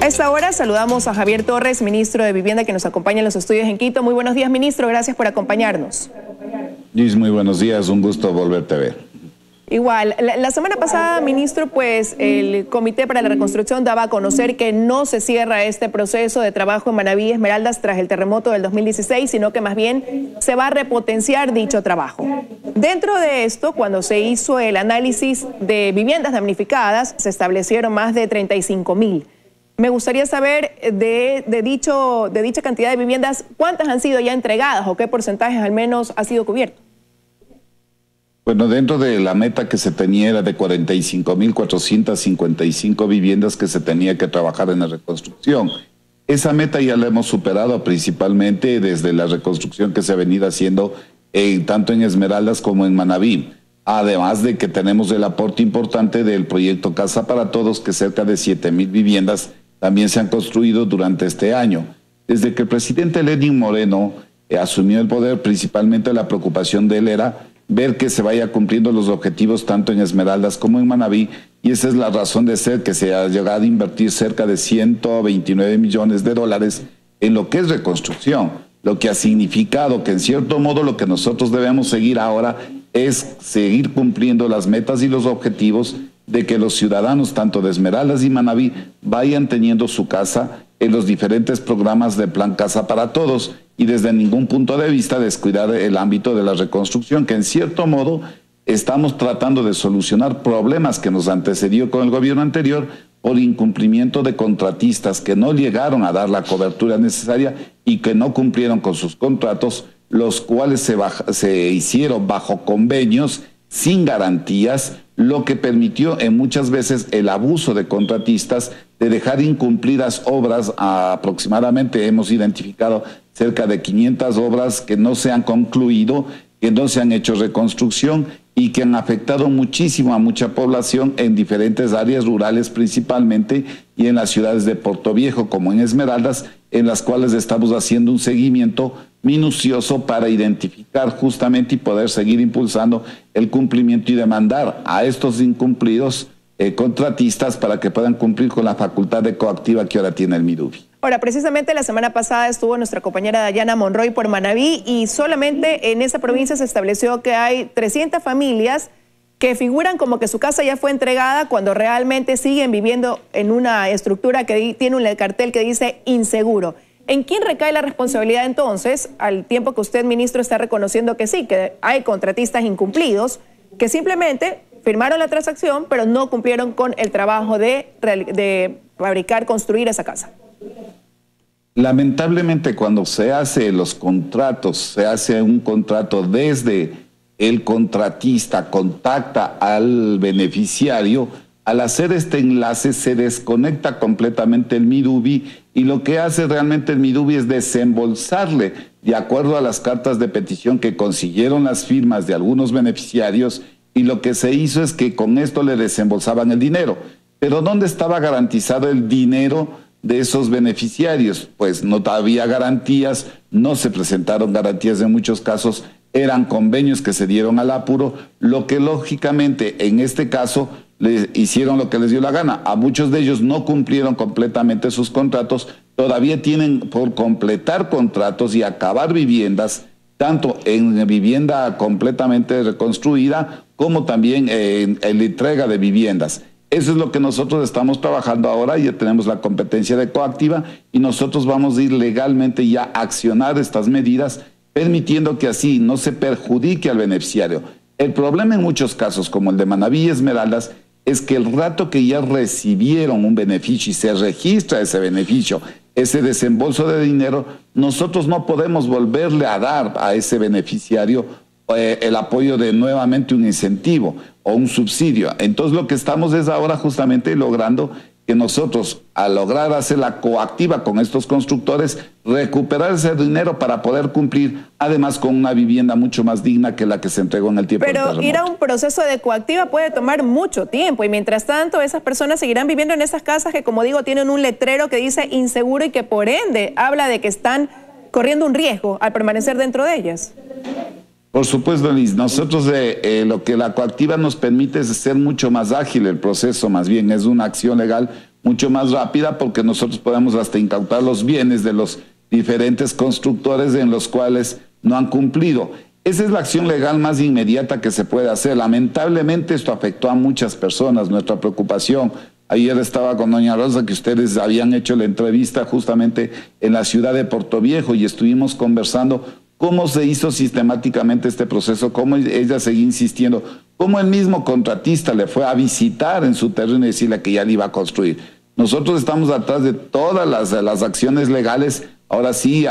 A esta hora saludamos a Javier Torres, ministro de Vivienda, que nos acompaña en los estudios en Quito. Muy buenos días, ministro. Gracias por acompañarnos. Luis, muy buenos días. Un gusto volverte a ver. Igual, la semana pasada, ministro, pues el Comité para la Reconstrucción daba a conocer que no se cierra este proceso de trabajo en Manabí Esmeraldas tras el terremoto del 2016, sino que más bien se va a repotenciar dicho trabajo. Dentro de esto, cuando se hizo el análisis de viviendas damnificadas, se establecieron más de 35.000. Me gustaría saber de dicha cantidad de viviendas, ¿cuántas han sido ya entregadas o qué porcentajes al menos ha sido cubierto? Bueno, dentro de la meta que se tenía era de 45.455 viviendas que se tenía que trabajar en la reconstrucción. Esa meta ya la hemos superado principalmente desde la reconstrucción que se ha venido haciendo tanto en Esmeraldas como en Manabí. Además de que tenemos el aporte importante del proyecto Casa para Todos, que cerca de 7.000 viviendas también se han construido durante este año. Desde que el presidente Lenín Moreno asumió el poder, principalmente la preocupación de él era ver que se vaya cumpliendo los objetivos tanto en Esmeraldas como en Manabí, y esa es la razón de ser que se ha llegado a invertir cerca de 129 millones de dólares en lo que es reconstrucción, lo que ha significado que en cierto modo lo que nosotros debemos seguir ahora es seguir cumpliendo las metas y los objetivos de que los ciudadanos tanto de Esmeraldas y Manabí vayan teniendo su casa en los diferentes programas de Plan Casa para Todos, y desde ningún punto de vista descuidar el ámbito de la reconstrucción, que en cierto modo estamos tratando de solucionar problemas que nos antecedió con el gobierno anterior por incumplimiento de contratistas que no llegaron a dar la cobertura necesaria y que no cumplieron con sus contratos, los cuales se hicieron bajo convenios sin garantías, lo que permitió en muchas veces el abuso de contratistas de dejar incumplidas obras. Aproximadamente hemos identificado cerca de 500 obras que no se han concluido, que no se han hecho reconstrucción y que han afectado muchísimo a mucha población en diferentes áreas rurales principalmente y en las ciudades de Portoviejo como en Esmeraldas, en las cuales estamos haciendo un seguimiento minucioso para identificar justamente y poder seguir impulsando el cumplimiento y demandar a estos incumplidos contratistas para que puedan cumplir con la facultad de coactiva que ahora tiene el Midubi. Ahora, precisamente la semana pasada estuvo nuestra compañera Dayana Monroy por Manabí y solamente en esa provincia se estableció que hay 300 familias que figuran como que su casa ya fue entregada cuando realmente siguen viviendo en una estructura que tiene un cartel que dice inseguro. ¿En quién recae la responsabilidad entonces, al tiempo que usted, ministro, está reconociendo que sí, que hay contratistas incumplidos, que simplemente firmaron la transacción, pero no cumplieron con el trabajo de fabricar, construir esa casa? Lamentablemente, cuando se hace los contratos, se hace un contrato desde el contratista, contacta al beneficiario. Al hacer este enlace se desconecta completamente el Midubi y lo que hace realmente el Midubi es desembolsarle, de acuerdo a las cartas de petición que consiguieron las firmas de algunos beneficiarios, y lo que se hizo es que con esto le desembolsaban el dinero. Pero ¿dónde estaba garantizado el dinero de esos beneficiarios? Pues no había garantías, no se presentaron garantías en muchos casos, eran convenios que se dieron al apuro, lo que lógicamente en este caso le hicieron lo que les dio la gana. A muchos de ellos no cumplieron completamente sus contratos, todavía tienen por completar contratos y acabar viviendas, tanto en vivienda completamente reconstruida como también en la entrega de viviendas. Eso es lo que nosotros estamos trabajando ahora. Ya tenemos la competencia de coactiva y nosotros vamos a ir legalmente ya a accionar estas medidas, permitiendo que así no se perjudique al beneficiario. El problema en muchos casos, como el de Manabí y Esmeraldas, es que el rato que ya recibieron un beneficio y se registra ese beneficio, ese desembolso de dinero, nosotros no podemos volverle a dar a ese beneficiario el apoyo de nuevamente un incentivo o un subsidio. Entonces lo que estamos es ahora justamente logrando que nosotros, al lograr hacer la coactiva con estos constructores, recuperar ese dinero para poder cumplir, además con una vivienda mucho más digna que la que se entregó en el tiempo del terremoto. Pero ir a un proceso de coactiva puede tomar mucho tiempo y mientras tanto esas personas seguirán viviendo en esas casas que, como digo, tienen un letrero que dice inseguro y que por ende habla de que están corriendo un riesgo al permanecer dentro de ellas. Por supuesto, Liz, nosotros lo que la coactiva nos permite es ser mucho más ágil el proceso, más bien es una acción legal mucho más rápida, porque nosotros podemos hasta incautar los bienes de los diferentes constructores en los cuales no han cumplido. Esa es la acción legal más inmediata que se puede hacer. Lamentablemente esto afectó a muchas personas, nuestra preocupación. Ayer estaba con doña Rosa, que ustedes habían hecho la entrevista justamente en la ciudad de Portoviejo, y estuvimos conversando cómo se hizo sistemáticamente este proceso, cómo ella seguía insistiendo, cómo el mismo contratista le fue a visitar en su terreno y decirle que ya le iba a construir. Nosotros estamos atrás de todas las acciones legales. Ahora sí,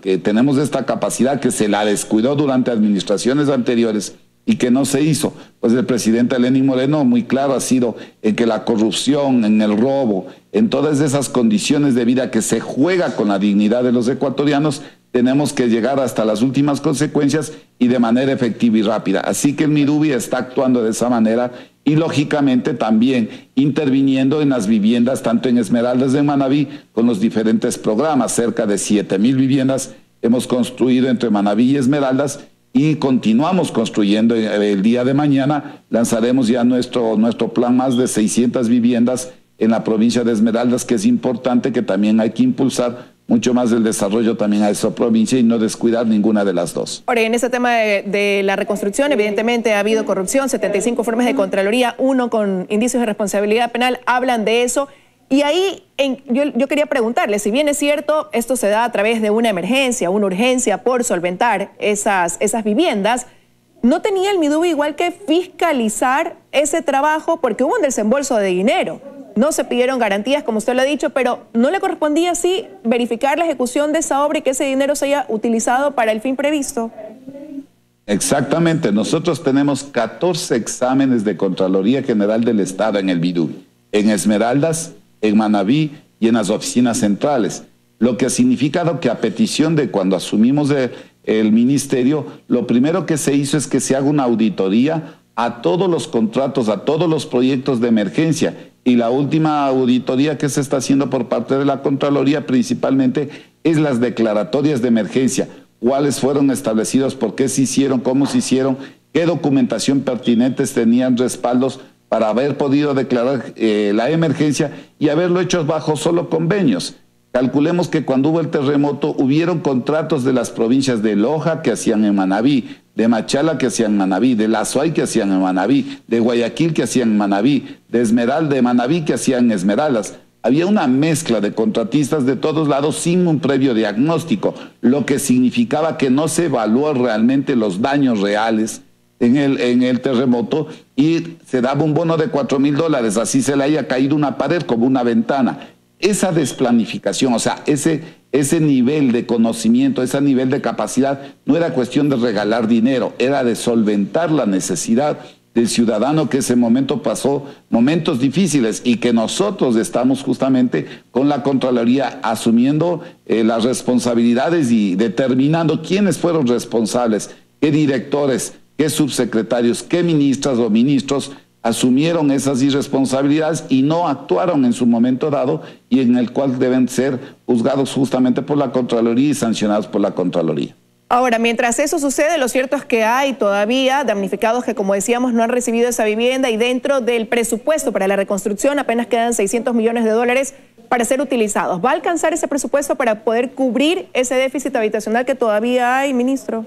que tenemos esta capacidad que se la descuidó durante administraciones anteriores y que no se hizo. Pues el presidente Lenín Moreno muy claro ha sido en que la corrupción, en el robo, en todas esas condiciones de vida que se juega con la dignidad de los ecuatorianos, tenemos que llegar hasta las últimas consecuencias y de manera efectiva y rápida. Así que el Midubi está actuando de esa manera y lógicamente también interviniendo en las viviendas, tanto en Esmeraldas de Manabí, con los diferentes programas. Cerca de 7,000 viviendas hemos construido entre Manabí y Esmeraldas, y continuamos construyendo. El día de mañana lanzaremos ya nuestro plan más de 600 viviendas en la provincia de Esmeraldas, que es importante, que también hay que impulsar mucho más el desarrollo también a esa provincia y no descuidar ninguna de las dos. Ahora, en ese tema de la reconstrucción, evidentemente ha habido corrupción, 75 informes de Contraloría, 1 con indicios de responsabilidad penal, hablan de eso. Y ahí yo quería preguntarle, si bien es cierto, esto se da a través de una emergencia, una urgencia por solventar esas viviendas, ¿no tenía el Midubi igual que fiscalizar ese trabajo? Porque hubo un desembolso de dinero. No se pidieron garantías, como usted lo ha dicho, pero ¿no le correspondía así verificar la ejecución de esa obra y que ese dinero se haya utilizado para el fin previsto? Exactamente. Nosotros tenemos 14 exámenes de Contraloría General del Estado en el Midubi, en Esmeraldas, en Manabí y en las oficinas centrales. Lo que ha significado que a petición de cuando asumimos el ministerio, lo primero que se hizo es que se haga una auditoría a todos los contratos, a todos los proyectos de emergencia. Y la última auditoría que se está haciendo por parte de la Contraloría principalmente es las declaratorias de emergencia. ¿Cuáles fueron establecidos? ¿Por qué se hicieron? ¿Cómo se hicieron? ¿Qué documentación pertinentes tenían respaldos para haber podido declarar la emergencia y haberlo hecho bajo solo convenios? Calculemos que cuando hubo el terremoto hubieron contratos de las provincias de Loja que hacían en Manabí, de Machala que hacían en Manabí, de Lazuay que hacían en Manabí, de Guayaquil que hacían en Manabí, de Manabí que hacían en Esmeraldas. Había una mezcla de contratistas de todos lados sin un previo diagnóstico, lo que significaba que no se evaluó realmente los daños reales en el terremoto, y se daba un bono de $4,000, así se le haya caído una pared como una ventana. Esa desplanificación, o sea, ese nivel de conocimiento, ese nivel de capacidad, no era cuestión de regalar dinero, era de solventar la necesidad del ciudadano que ese momento pasó momentos difíciles, y que nosotros estamos justamente con la Contraloría asumiendo las responsabilidades y determinando quiénes fueron responsables, qué directores, qué subsecretarios, qué ministras o ministros asumieron esas irresponsabilidades y no actuaron en su momento dado, y en el cual deben ser juzgados justamente por la Contraloría y sancionados por la Contraloría. Ahora, mientras eso sucede, lo cierto es que hay todavía damnificados que, como decíamos, no han recibido esa vivienda, y dentro del presupuesto para la reconstrucción apenas quedan $600 millones para ser utilizados. ¿Va a alcanzar ese presupuesto para poder cubrir ese déficit habitacional que todavía hay, ministro?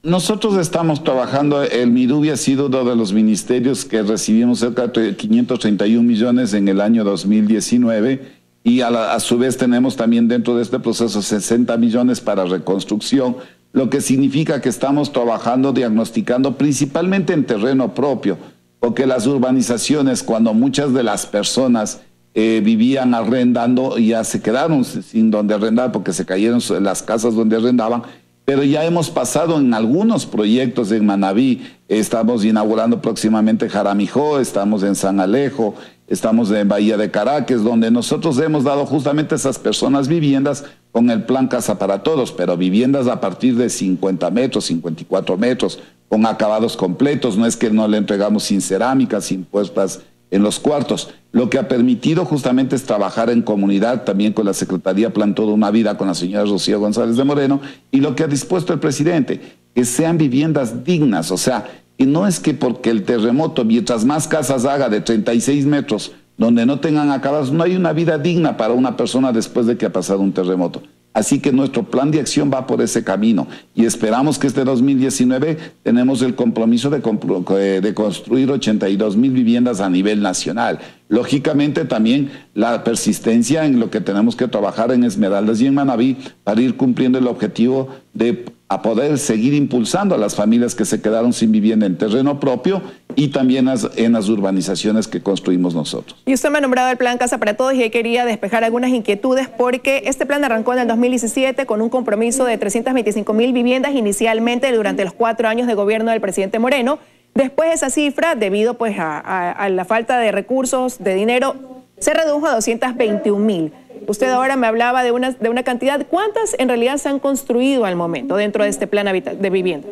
Nosotros estamos trabajando. El Midubi ha sido uno de los ministerios que recibimos cerca de 531 millones en el año 2019, y a su vez tenemos también dentro de este proceso 60 millones para reconstrucción, lo que significa que estamos trabajando, diagnosticando principalmente en terreno propio, porque las urbanizaciones, cuando muchas de las personas vivían arrendando, ya se quedaron sin donde arrendar porque se cayeron las casas donde arrendaban. Pero ya hemos pasado en algunos proyectos en Manabí. Estamos inaugurando próximamente Jaramijó, estamos en San Alejo, estamos en Bahía de Caracas, donde nosotros hemos dado justamente a esas personas viviendas con el plan Casa para Todos, pero viviendas a partir de 50 metros, 54 metros, con acabados completos. No es que no le entregamos sin cerámica, sin puertas en los cuartos. Lo que ha permitido justamente es trabajar en comunidad, también con la Secretaría Plan Toda Una Vida, con la señora Rocío González de Moreno, y lo que ha dispuesto el presidente, que sean viviendas dignas. O sea, y no es que porque el terremoto, mientras más casas haga de 36 metros, donde no tengan acabados, no hay una vida digna para una persona después de que ha pasado un terremoto. Así que nuestro plan de acción va por ese camino y esperamos que este 2019 tenemos el compromiso de construir 82,000 viviendas a nivel nacional. Lógicamente también la persistencia en lo que tenemos que trabajar en Esmeraldas y en Manabí para ir cumpliendo el objetivo de a poder seguir impulsando a las familias que se quedaron sin vivienda en terreno propio y también en las urbanizaciones que construimos nosotros. Y usted me ha nombrado el plan Casa para Todos y quería despejar algunas inquietudes porque este plan arrancó en el 2017 con un compromiso de 325,000 viviendas inicialmente durante los 4 años de gobierno del presidente Moreno. Después esa cifra, debido pues a la falta de recursos, de dinero, se redujo a 221,000. Usted ahora me hablaba de una cantidad. ¿Cuántas en realidad se han construido al momento dentro de este plan de vivienda?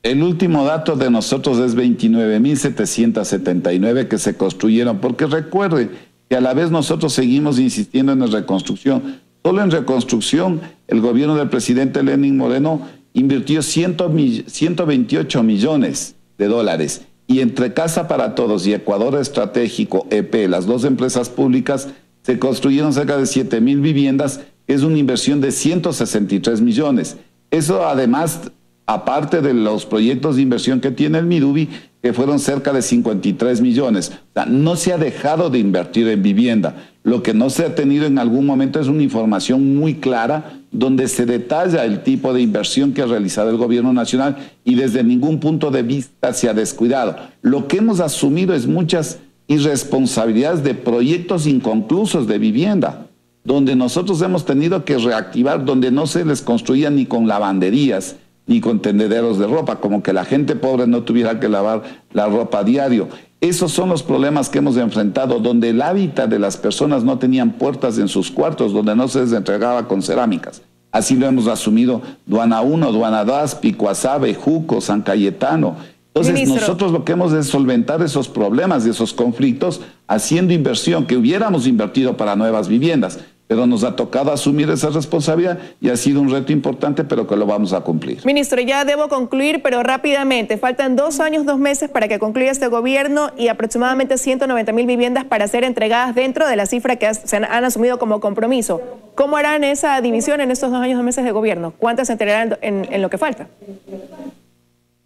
El último dato de nosotros es 29,779 que se construyeron, porque recuerde que a la vez nosotros seguimos insistiendo en la reconstrucción. Solo en reconstrucción el gobierno del presidente Lenín Moreno invirtió 128 millones de dólares y entre Casa para Todos y Ecuador Estratégico, EP, las dos empresas públicas, se construyeron cerca de 7,000 viviendas, que es una inversión de 163 millones. Eso además, aparte de los proyectos de inversión que tiene el Midubi, que fueron cerca de 53 millones. O sea, no se ha dejado de invertir en vivienda. Lo que no se ha tenido en algún momento es una información muy clara donde se detalla el tipo de inversión que ha realizado el gobierno nacional y desde ningún punto de vista se ha descuidado. Lo que hemos asumido es muchas irresponsabilidades de proyectos inconclusos de vivienda, donde nosotros hemos tenido que reactivar, donde no se les construía ni con lavanderías, ni con tendederos de ropa, como que la gente pobre no tuviera que lavar la ropa a diario. Esos son los problemas que hemos enfrentado, donde el hábitat de las personas no tenían puertas en sus cuartos, donde no se les entregaba con cerámicas. Así lo hemos asumido Duana 1, Duana 2, Picoasabe, Juco, San Cayetano. Entonces, nosotros lo que hemos es solventar esos problemas y esos conflictos haciendo inversión, que hubiéramos invertido para nuevas viviendas, pero nos ha tocado asumir esa responsabilidad y ha sido un reto importante, pero que lo vamos a cumplir. Ministro, ya debo concluir, pero rápidamente. Faltan 2 años, 2 meses para que concluya este gobierno y aproximadamente 190,000 viviendas para ser entregadas dentro de la cifra que se han asumido como compromiso. ¿Cómo harán esa división en estos 2 años, 2 meses de gobierno? ¿Cuántas se entregarán en lo que falta?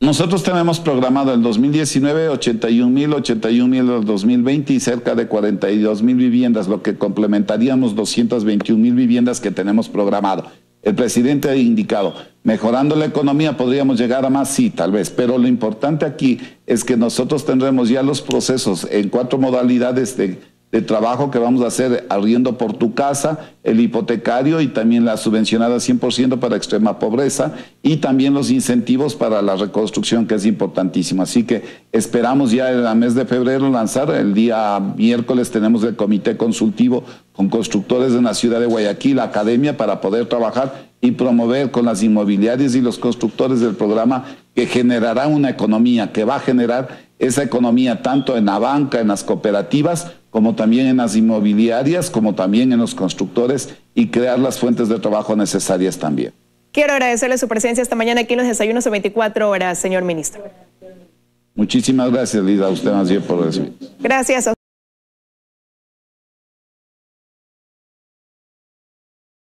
Nosotros tenemos programado el 2019 81,000 el 2020 y cerca de 42,000 viviendas, lo que complementaríamos 221,000 viviendas que tenemos programado. El presidente ha indicado, mejorando la economía podríamos llegar a más, sí, tal vez, pero lo importante aquí es que nosotros tendremos ya los procesos en 4 modalidades de trabajo que vamos a hacer: arriendo por tu casa, el hipotecario y también la subvencionada 100% para extrema pobreza y también los incentivos para la reconstrucción, que es importantísimo. Así que esperamos ya en el mes de febrero lanzar. El día miércoles tenemos el comité consultivo con constructores de la ciudad de Guayaquil, la academia, para poder trabajar y promover con las inmobiliarias y los constructores del programa que generará una economía, que va a generar esa economía tanto en la banca, en las cooperativas, como también en las inmobiliarias, como también en los constructores, y crear las fuentes de trabajo necesarias también. Quiero agradecerle su presencia esta mañana aquí en los desayunos de 24 horas, señor ministro. Muchísimas gracias, Lida, a usted más bien por recibir. Gracias a